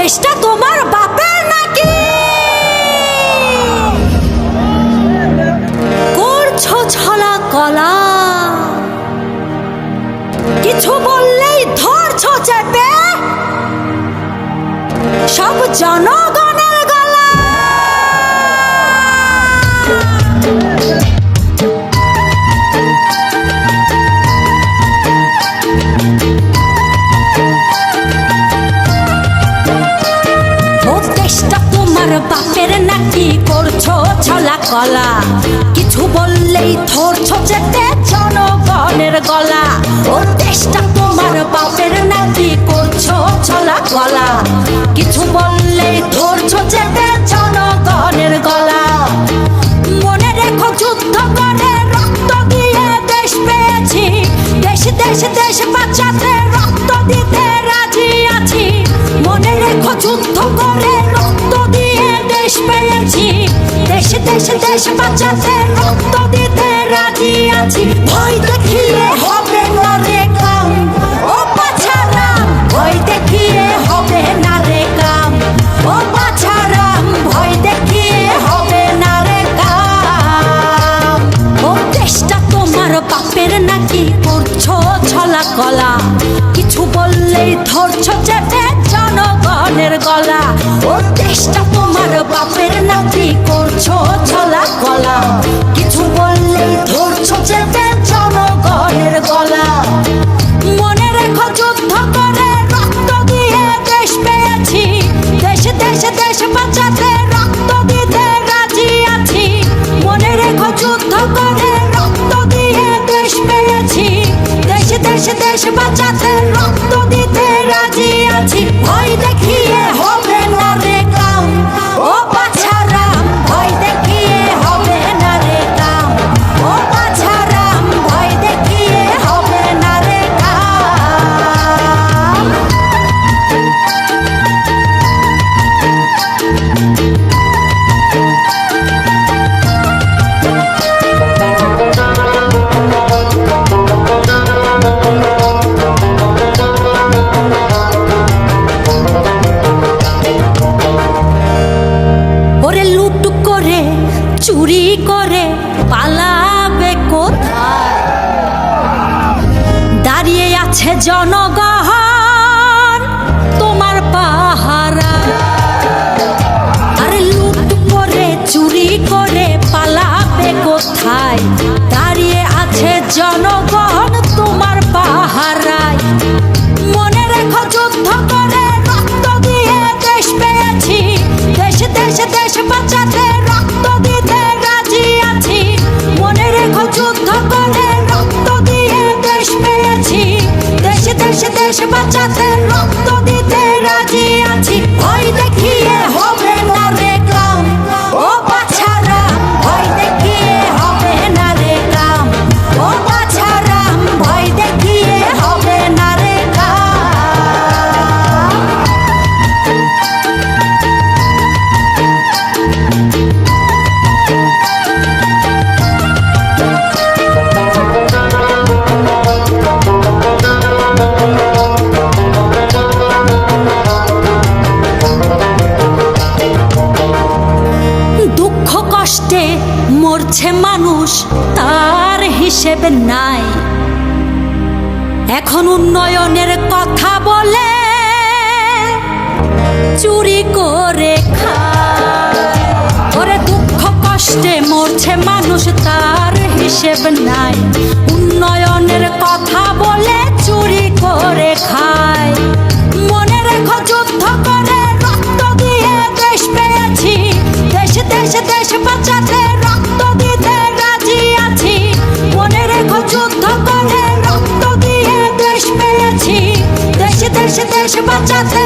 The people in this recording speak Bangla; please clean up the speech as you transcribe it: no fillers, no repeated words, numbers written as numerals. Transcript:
দেশটা তোমার বাপের নাকি? করছো ছলা কলা, কিছু বললেই ধরছো চেপে সব জনগণের গলা। দেশটা তোমার বাপের নাকি? করছো ছলা কলা, কিছু বললেই ধরছো চেপে জনগণের গলা। ও দেশটা তোমার বাপের নাকি? করছো ছলা কলা, কিছু বললেই ধরছো চেপে জনগণের গলা। মনে রেখো যুদ্ধ করে রক্ত দিয়ে দেশ পেয়েছি, দেশ দেশ দেশ বাঁচাতে রক্ত দিতে রাজি আছি। মনে রেখো যুদ্ধ করে রক্ত দিয়ে দেশ পেয়েছি, দেশ দেশ দেশ বাঁচাতে রক্ত দিতে রাজি আছি। ভয় দেখিয়ে হবে না রে কাম, ও বাছারাম, ভয় দেখিয়ে হবে না রে কাম, ও বাছারাম, ভয় দেখিয়ে হবে না রে কাম। ও দেশটা তোমার বাপের নাকি? করছো ছলা কলা, কিছু বললেই ধরছো চেপে জনগণের গলা। ও দেশটা তোমার বাপের নাকি? করছো ছলা কলা, কিছু বললেই ধরছো চেপে জনগণের গলা। মনে রেখো যুদ্ধ করে রক্ত দিয়ে দেশ পেয়েছি, দেশ দেশ দেশ বাঁচাতে রক্ত দিতে রাজি আছি। মনে রেখো যুদ্ধ করে রক্ত দিয়ে দেশ পেয়েছি, দেশ দেশ দেশ বাঁচাতে রক্ত দিতে রাজি আছি। ভয় দেখিয়ে হবে না রে কাম, ও বাছারাম, ভয় দেখিয়ে হবে না রে কাম, ও বাছারাম, ভয় দেখিয়ে হবে না রে কাম। ওরে লুট করে চুরি করে পালাবে কোথায়? দাঁড়িয়ে আছে জনগণ তোমার পাহারা। আরে লুট করে চুরি করে পালাবে কোথায়? দাঁড়িয়ে আছে জনগণ তোমার পাহারায়। মনে রেখো যুদ্ধ করে রক্ত দিয়ে দেশ পেয়েছি, দেশ দেশ দেশ বাঁচাতে রক্ত দিতে রাজি আছি। মনে রেখো যুদ্ধ করে রক্ত দিয়ে দেশ পেয়েছি, দেশ দেশ দেশ বাঁচাতে রক্ত দিতে রাজি আছি। ভয় দেখিয়ে হবে না রে কাম, ও বাছারাম, ভয় দেখিয়ে হবে না রে কাম, ও বাছারাম, ভয় দেখিয়ে হবে না রে কাম। দুঃখ কষ্টে মরছে মানুষ, তার হিসেব নাই। এখন উন্নয়নের কথা বলে চুরি করে খায়। ওরে দুঃখ কষ্টে মরছে মানুষ, তার হিসেব নাই। উন্নয়নের কথা বলে চুরি করে খায়। মনে রেখো যুদ্ধ করে রক্ত দিয়ে দেশ পেয়েছি, দেশ দেশ দেশ বাঁচাতে রক্ত দিতে রাজি আছি। মনে রেখো যুদ্ধ করে রক্ত দিয়ে দেশ পেয়েছি, দেশ দেশ দেশ বাঁচাতে